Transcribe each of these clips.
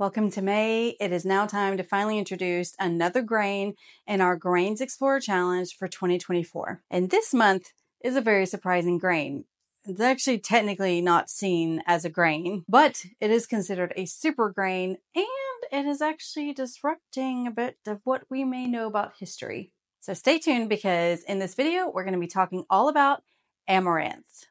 Welcome to May. It is now time to finally introduce another grain in our Grains Explorer Challenge for 2024. And this month is a very surprising grain. It's actually technically not seen as a grain, but it is considered a super grain, and it is actually disrupting a bit of what we may know about history. So stay tuned, because in this video, we're going to be talking all about amaranth.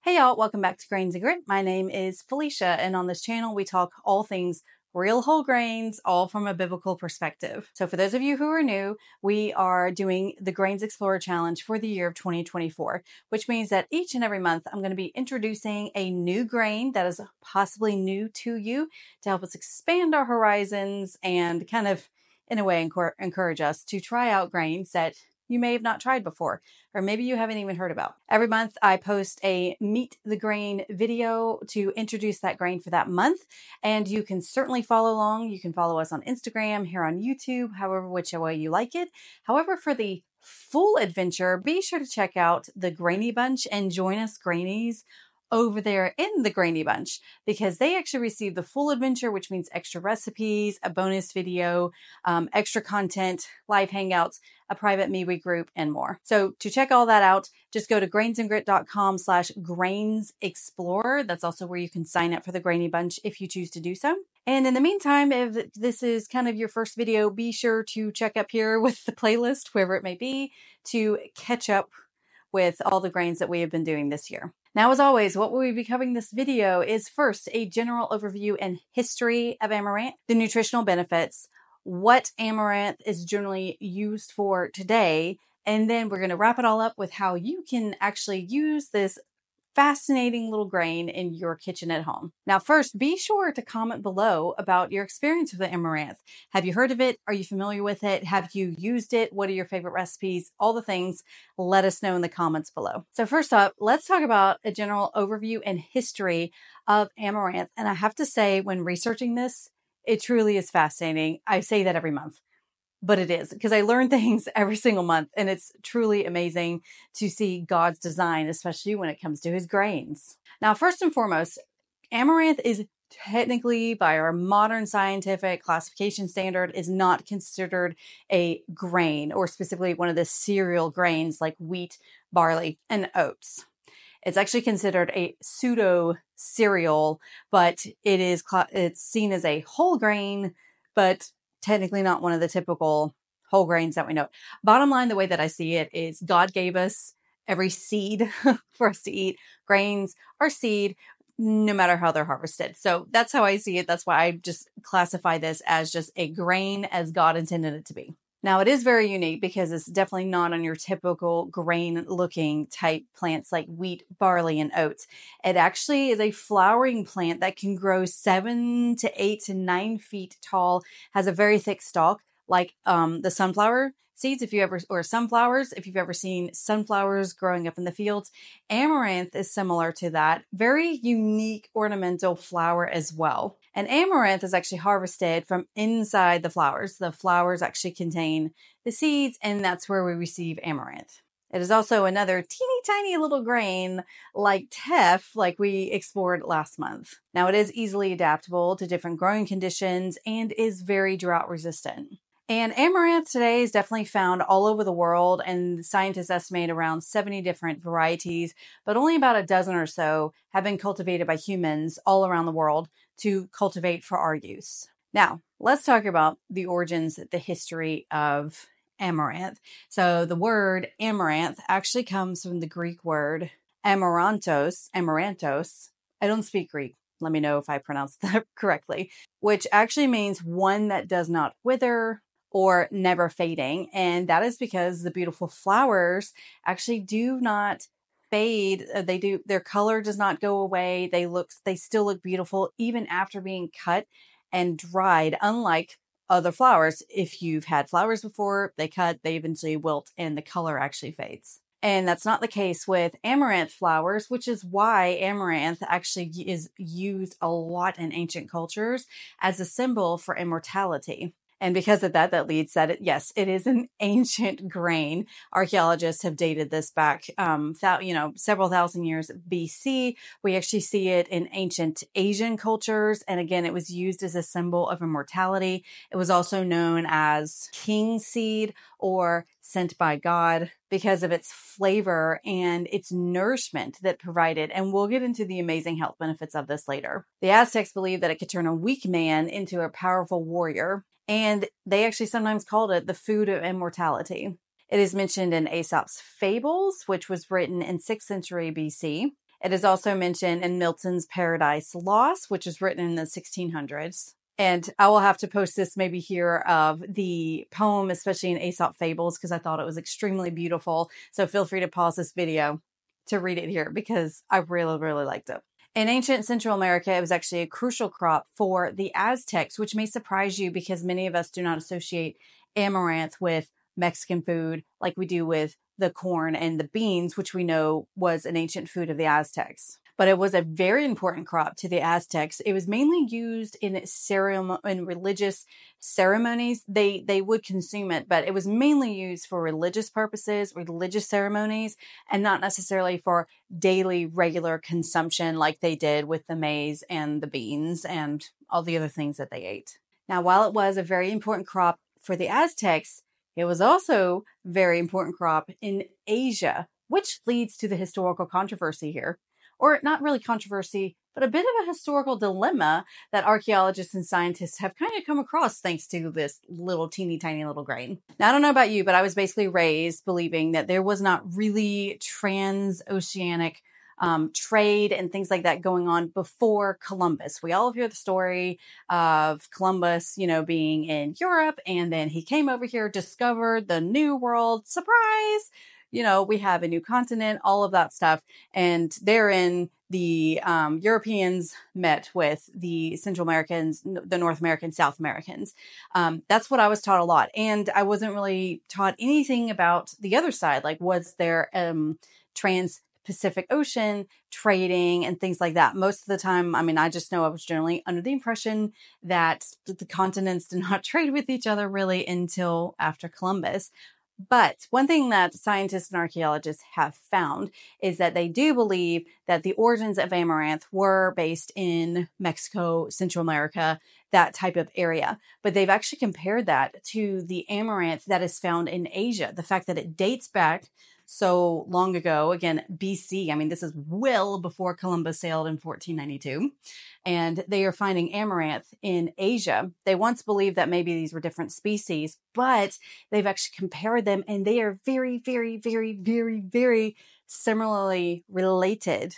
Hey y'all, welcome back to Grains and Grit. My name is Felicia, and on this channel we talk all things real whole grains, all from a biblical perspective. So for those of you who are new, we are doing the Grains Explorer Challenge for the year of 2024, which means that each and every month I'm going to be introducing a new grain that is possibly new to you to help us expand our horizons and kind of, in a way, encourage us to try out grains that you may have not tried before, or maybe you haven't even heard about. Every month I post a Meet the Grain video to introduce that grain for that month, and you can certainly follow along. You can follow us on Instagram, here on YouTube, however which way you like it. However, for the full adventure, be sure to check out the Grainy Bunch and join us Grainies over there in the Grainy Bunch, because they actually receive the full adventure, which means extra recipes, a bonus video, extra content, live hangouts, a private MeWe group, and more. So to check all that out, just go to grainsandgrit.com/grainsexplorer. That's also where you can sign up for the Grainy Bunch if you choose to do so. And in the meantime, if this is kind of your first video, be sure to check up here with the playlist, wherever it may be, to catch up with all the grains that we have been doing this year. Now, as always, what we'll be covering this video is first a general overview and history of amaranth, the nutritional benefits, what amaranth is generally used for today, and then we're going to wrap it all up with how you can actually use this fascinating little grain in your kitchen at home. Now, first, be sure to comment below about your experience with the amaranth. Have you heard of it? Are you familiar with it? Have you used it? What are your favorite recipes? All the things, let us know in the comments below. So first up, let's talk about a general overview and history of amaranth. And I have to say, when researching this, it truly is fascinating. I say that every month, but it is, because I learn things every single month, and it's truly amazing to see God's design, especially when it comes to his grains. Now, first and foremost, amaranth is technically, by our modern scientific classification standard, is not considered a grain, or specifically one of the cereal grains like wheat, barley, and oats. It's actually considered a pseudo cereal, but it's seen as a whole grain, but technically not one of the typical whole grains that we know. Bottom line, the way that I see it is God gave us every seed for us to eat. Grains are seed, no matter how they're harvested. So that's how I see it. That's why I just classify this as just a grain as God intended it to be. Now, it is very unique because it's definitely not on your typical grain-looking type plants like wheat, barley, and oats. It actually is a flowering plant that can grow 7 to 8 to 9 feet tall, has a very thick stalk, like the sunflower seeds, or sunflowers, if you've ever seen sunflowers growing up in the fields. Amaranth is similar to that. Very unique ornamental flower as well. And amaranth is actually harvested from inside the flowers. The flowers actually contain the seeds, and that's where we receive amaranth. It is also another teeny tiny little grain like teff, like we explored last month. Now, it is easily adaptable to different growing conditions and is very drought resistant. And amaranth today is definitely found all over the world, and scientists estimate around 70 different varieties, but only about a dozen or so have been cultivated by humans all around the world to cultivate for our use. Now, let's talk about the origins, the history of amaranth. So the word amaranth actually comes from the Greek word amarantos. I don't speak Greek. Let me know if I pronounced that correctly, which actually means one that does not wither or never fading. And that is because the beautiful flowers actually do not fade. Their color does not go away. They still look beautiful even after being cut and dried, unlike other flowers. If you've had flowers before, they eventually wilt and the color actually fades. And that's not the case with amaranth flowers, which is why amaranth actually is used a lot in ancient cultures as a symbol for immortality. And because of that, that leads that yes, it is an ancient grain. Archaeologists have dated this back, several thousand years BC. We actually see it in ancient Asian cultures. And again, it was used as a symbol of immortality. It was also known as king seed or sent by God because of its flavor and its nourishment that provided. And we'll get into the amazing health benefits of this later. The Aztecs believed that it could turn a weak man into a powerful warrior. And they actually sometimes called it the food of immortality. It is mentioned in Aesop's Fables, which was written in 6th century BC. It is also mentioned in Milton's Paradise Lost, which was written in the 1600s. And I will have to post this maybe here of the poem, especially in Aesop Fables, because I thought it was extremely beautiful. So feel free to pause this video to read it here because I really, really liked it. In ancient Central America, it was actually a crucial crop for the Aztecs, which may surprise you because many of us do not associate amaranth with Mexican food like we do with the corn and the beans, which we know was an ancient food of the Aztecs. But it was a very important crop to the Aztecs. It was mainly used in religious ceremonies. They would consume it, but it was mainly used for religious purposes, religious ceremonies, and not necessarily for daily regular consumption like they did with the maize and the beans and all the other things that they ate. Now, while it was a very important crop for the Aztecs, it was also a very important crop in Asia, which leads to the historical controversy here. Or not really controversy, but a bit of a historical dilemma that archaeologists and scientists have kind of come across thanks to this little teeny tiny little grain. Now, I don't know about you, but I was basically raised believing that there was not really transoceanic trade and things like that going on before Columbus. We all hear the story of Columbus, being in Europe, and then he came over here, discovered the new world, surprise! We have a new continent, all of that stuff. And therein, the Europeans met with the Central Americans, the North Americans, South Americans. That's what I was taught a lot. And I wasn't really taught anything about the other side. Like, was there trans-Pacific Ocean trading and things like that? Most of the time, I just know I was generally under the impression that the continents did not trade with each other really until after Columbus. But one thing that scientists and archaeologists have found is that they do believe that the origins of amaranth were based in Mexico, Central America, that type of area. But they've actually compared that to the amaranth that is found in Asia. The fact that it dates back so long ago, again, BC. This is well before Columbus sailed in 1492. And they are finding amaranth in Asia. They once believed that maybe these were different species, but they've actually compared them and they are very, very, very, very, very similarly related.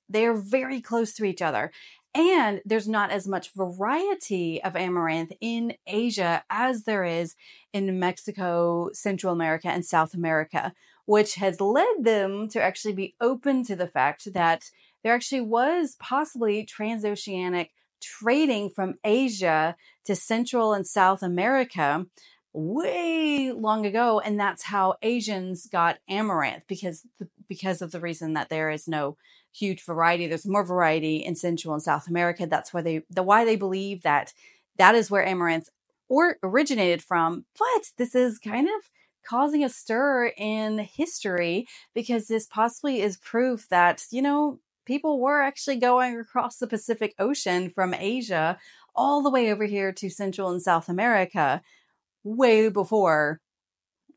They are very close to each other. And there's not as much variety of amaranth in Asia as there is in Mexico, Central America, and South America, which has led them to actually be open to the fact that there actually was possibly transoceanic trading from Asia to Central and South America way long ago. And that's how Asians got amaranth because of the reason that there is no huge variety. There's more variety in Central and South America. That's why they believe that is where amaranth originated from. But this is kind of causing a stir in history because this possibly is proof that, people were actually going across the Pacific Ocean from Asia all the way over here to Central and South America way before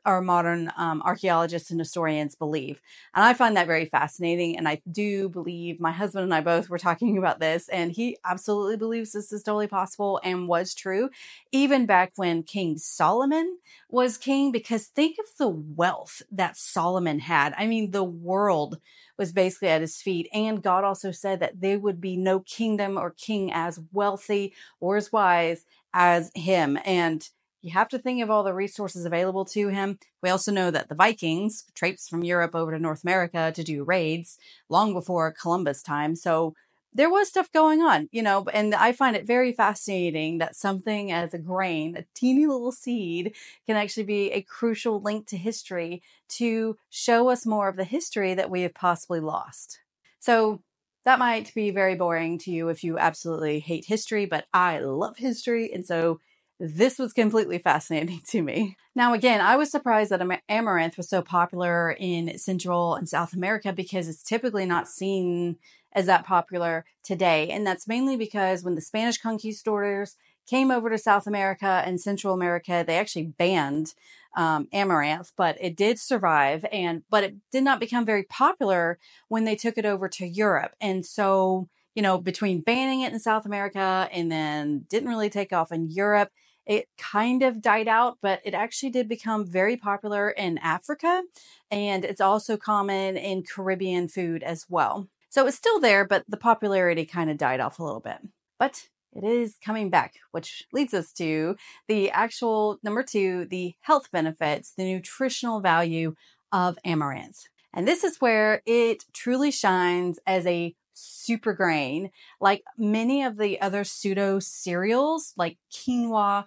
our modern archaeologists and historians believe. And I find that very fascinating. And I do believe my husband and I both were talking about this, and he absolutely believes this is totally possible and was true, even back when King Solomon was king, because think of the wealth that Solomon had. The world was basically at his feet. And God also said that there would be no kingdom or king as wealthy or as wise as him. And you have to think of all the resources available to him. We also know that the Vikings traipsed from Europe over to North America to do raids long before Columbus time. So there was stuff going on, and I find it very fascinating that something as a grain, a teeny little seed, can actually be a crucial link to history to show us more of the history that we have possibly lost. So that might be very boring to you if you absolutely hate history, but I love history. And so this was completely fascinating to me. Now, again, I was surprised that amaranth was so popular in Central and South America because it's typically not seen as that popular today. And that's mainly because when the Spanish conquistadors came over to South America and Central America, they actually banned amaranth, but it did survive. But it did not become very popular when they took it over to Europe. And so, between banning it in South America and then didn't really take off in Europe, it kind of died out, but it actually did become very popular in Africa. And it's also common in Caribbean food as well. So it's still there, but the popularity kind of died off a little bit. But it is coming back, which leads us to the actual number 2, the health benefits, the nutritional value of amaranth. And this is where it truly shines as a super grain. Like many of the other pseudo cereals, like quinoa,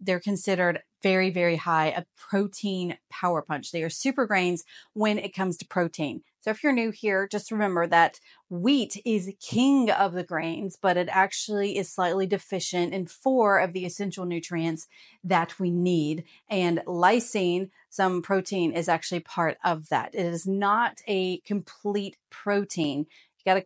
they're considered very, very high a protein power punch. They are super grains when it comes to protein. So if you're new here, just remember that wheat is king of the grains, but it actually is slightly deficient in 4 of the essential nutrients that we need. And lysine, some protein, is actually part of that. It is not a complete protein. You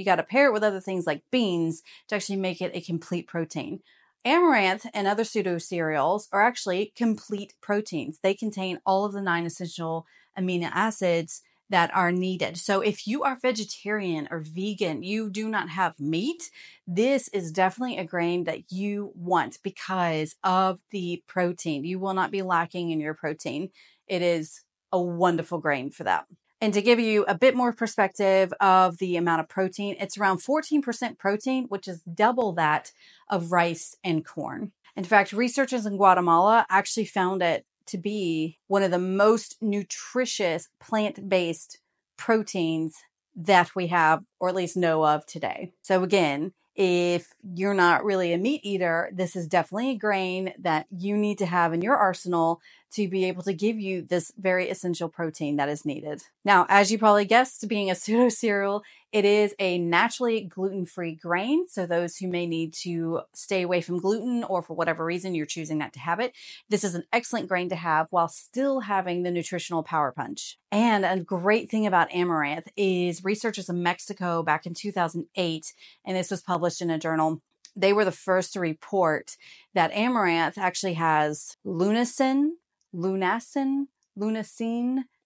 got to pair it with other things like beans to actually make it a complete protein. Amaranth and other pseudo cereals are actually complete proteins. They contain all of the 9 essential amino acids that are needed. So if you are vegetarian or vegan, you do not have meat, this is definitely a grain that you want because of the protein. You will not be lacking in your protein. It is a wonderful grain for that. And to give you a bit more perspective of the amount of protein, it's around 14% protein, which is double that of rice and corn. In fact, researchers in Guatemala actually found it to be one of the most nutritious plant-based proteins that we have, or at least know of today. So again, if you're not really a meat eater, this is definitely a grain that you need to have in your arsenal to be able to give you this very essential protein that is needed. Now, as you probably guessed, being a pseudo cereal, it is a naturally gluten-free grain. So those who may need to stay away from gluten or for whatever reason you're choosing not to have it, this is an excellent grain to have while still having the nutritional power punch. And a great thing about amaranth is researchers in Mexico back in 2008, and this was published in a journal, they were the first to report that amaranth actually has lunacin,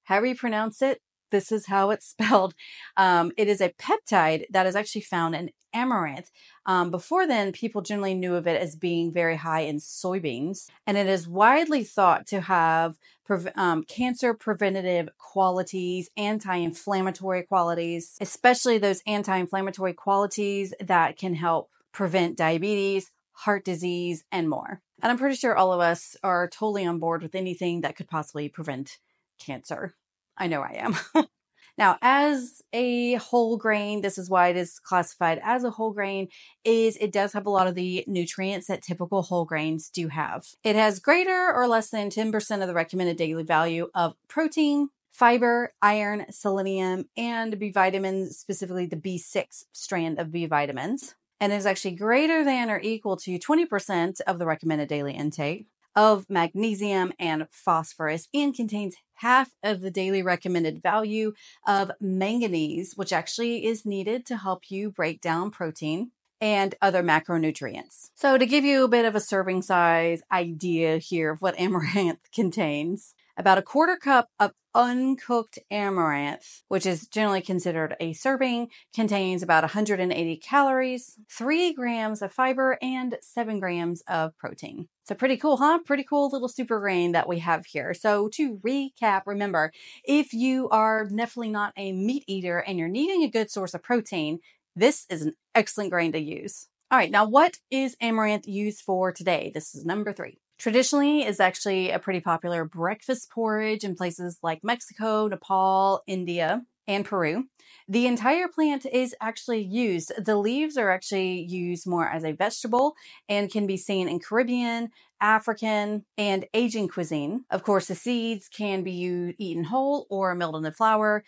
however you pronounce it. This is how it's spelled. It is a peptide that is actually found in amaranth. Before then, people generally knew of it as being very high in soybeans, and it is widely thought to have cancer preventative qualities, anti-inflammatory qualities, especially those anti-inflammatory qualities that can help prevent diabetes, heart disease, and more. And I'm pretty sure all of us are totally on board with anything that could possibly prevent cancer. I know I am. Now, as a whole grain, this is why it is classified as a whole grain, is it does have a lot of the nutrients that typical whole grains do have. It has greater or less than 10% of the recommended daily value of protein, fiber, iron, selenium, and B vitamins, specifically the B6 strand of B vitamins. And is actually greater than or equal to 20% of the recommended daily intake of magnesium and phosphorus, and contains half of the daily recommended value of manganese, which actually is needed to help you break down protein and other macronutrients. So to give you a bit of a serving size idea here of what amaranth contains, about a quarter cup of uncooked amaranth, which is generally considered a serving, contains about 180 calories, 3 grams of fiber, and 7 grams of protein. So pretty cool, huh? Pretty cool little super grain that we have here. So to recap, remember, if you are definitely not a meat eater and you're needing a good source of protein, this is an excellent grain to use. All right, now what is amaranth used for today? This is number 3. Traditionally, is actually a pretty popular breakfast porridge in places like Mexico, Nepal, India, and Peru. The entire plant is actually used. The leaves are actually used more as a vegetable and can be seen in Caribbean, African, and Asian cuisine. Of course, the seeds can be eaten whole or milled into flour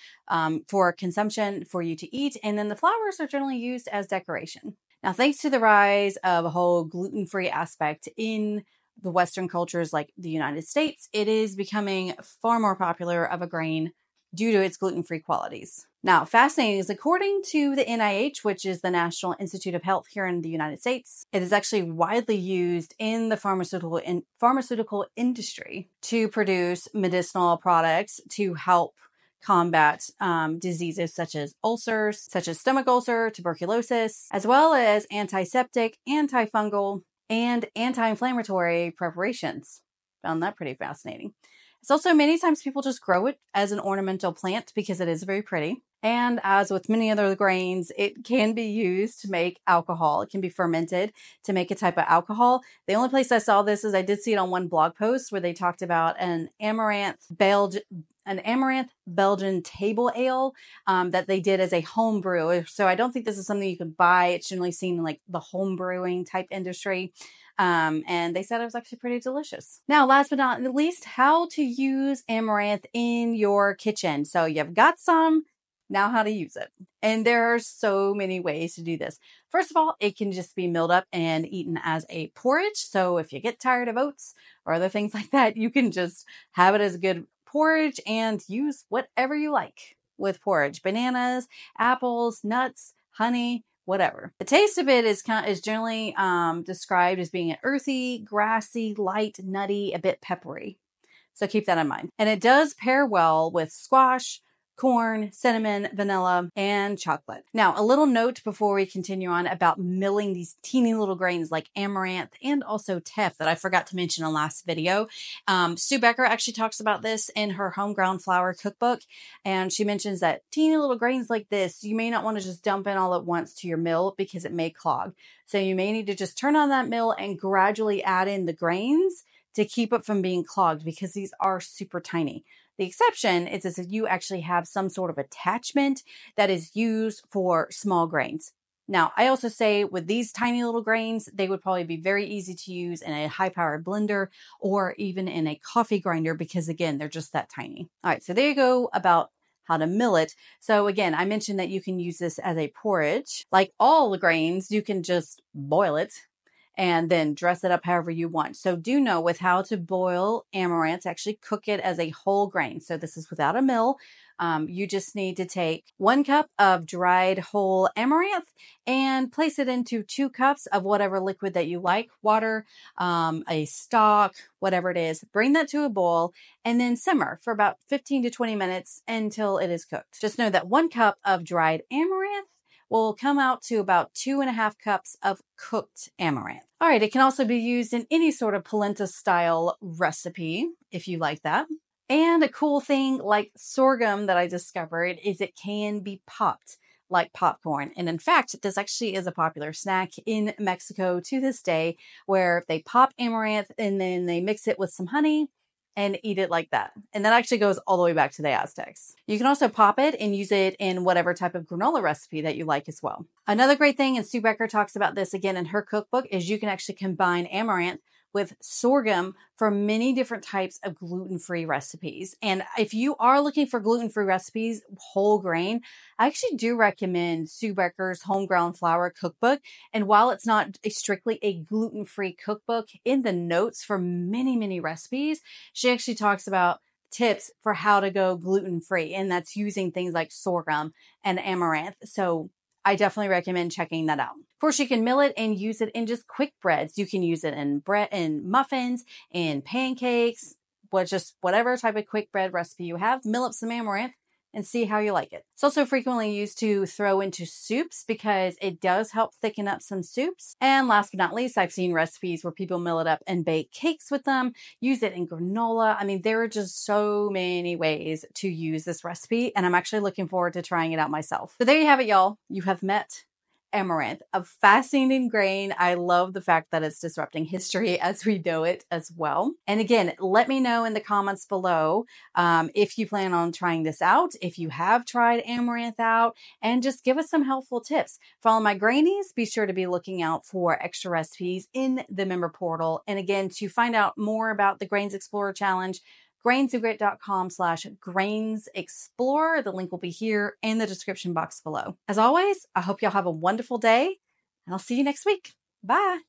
for consumption for you to eat. And then the flowers are generally used as decoration. Now, thanks to the rise of a whole gluten-free aspect in the Western cultures like the United States, it is becoming far more popular of a grain due to its gluten-free qualities. Now, fascinating is according to the NIH, which is the National Institute of Health here in the United States, it is actually widely used in the pharmaceutical industry to produce medicinal products to help combat diseases such as ulcers, such as stomach ulcer, tuberculosis, as well as antiseptic, antifungal, and anti-inflammatory preparations. Found that pretty fascinating. It's also many times people just grow it as an ornamental plant because it is very pretty. And as with many other grains, it can be used to make alcohol. It can be fermented to make a type of alcohol. The only place I saw this is I did see it on one blog post where they talked about an Amaranth Belgian table ale that they did as a home brew. So I don't think this is something you can buy. It's generally seen in like the home brewing type industry. And they said it was actually pretty delicious. Now, last but not least, how to use amaranth in your kitchen. So you've got some, now how to use it. And there are so many ways to do this. First of all, it can just be milled up and eaten as a porridge. So if you get tired of oats or other things like that, you can just have it as a good porridge and use whatever you like with porridge. Bananas, apples, nuts, honey, whatever. The taste of it is generally described as being an earthy, grassy, light, nutty, a bit peppery. So keep that in mind. And it does pair well with squash, corn, cinnamon, vanilla, and chocolate. Now, a little note before we continue on about milling these teeny little grains like amaranth and also teff that I forgot to mention in the last video. Sue Becker actually talks about this in her home ground flour cookbook. And she mentions that teeny little grains like this, you may not want to just dump in all at once to your mill because it may clog. So you may need to just turn on that mill and gradually add in the grains to keep it from being clogged because these are super tiny. The exception is if you actually have some sort of attachment that is used for small grains. Now, I also say with these tiny little grains, they would probably be very easy to use in a high-powered blender or even in a coffee grinder because, again, they're just that tiny. All right, so there you go about how to mill it. So again, I mentioned that you can use this as a porridge. Like all the grains, you can just boil it and then dress it up however you want. So do know with how to boil amaranth, actually cook it as a whole grain. So this is without a mill. You just need to take 1 cup of dried whole amaranth and place it into 2 cups of whatever liquid that you like, water, a stock, whatever it is. Bring that to a boil and then simmer for about 15 to 20 minutes until it is cooked. Just know that 1 cup of dried amaranth will come out to about 2.5 cups of cooked amaranth. All right, it can also be used in any sort of polenta style recipe if you like that. And a cool thing like sorghum that I discovered is it can be popped like popcorn. And in fact, this actually is a popular snack in Mexico to this day where they pop amaranth and then they mix it with some honey and eat it like that. And that actually goes all the way back to the Aztecs. You can also pop it and use it in whatever type of granola recipe that you like as well. Another great thing, and Sue Becker talks about this again in her cookbook, is you can actually combine amaranth with sorghum for many different types of gluten-free recipes. And if you are looking for gluten-free recipes, whole grain, I actually do recommend Sue Becker's Home Ground Flour Cookbook. And while it's not strictly a gluten-free cookbook, in the notes for many, many recipes, she actually talks about tips for how to go gluten-free. And that's using things like sorghum and amaranth. So I definitely recommend checking that out. Of course, you can mill it and use it in just quick breads. You can use it in bread, in muffins, in pancakes, just whatever type of quick bread recipe you have. Mill up some amaranth and see how you like it. It's also frequently used to throw into soups because it does help thicken up some soups. And last but not least, I've seen recipes where people mill it up and bake cakes with them, use it in granola. I mean, there are just so many ways to use this recipe, and I'm actually looking forward to trying it out myself. So there you have it, y'all. You have met amaranth, a fascinating grain. I love the fact that it's disrupting history as we know it as well. And again, let me know in the comments below if you plan on trying this out, if you have tried amaranth out, and just give us some helpful tips. For all my grainies, be sure to be looking out for extra recipes in the member portal. And again, to find out more about the Grains Explorer Challenge, grainsofgrit.com/grainsexplorer. The link will be here in the description box below. As always, I hope y'all have a wonderful day, I'll see you next week. Bye.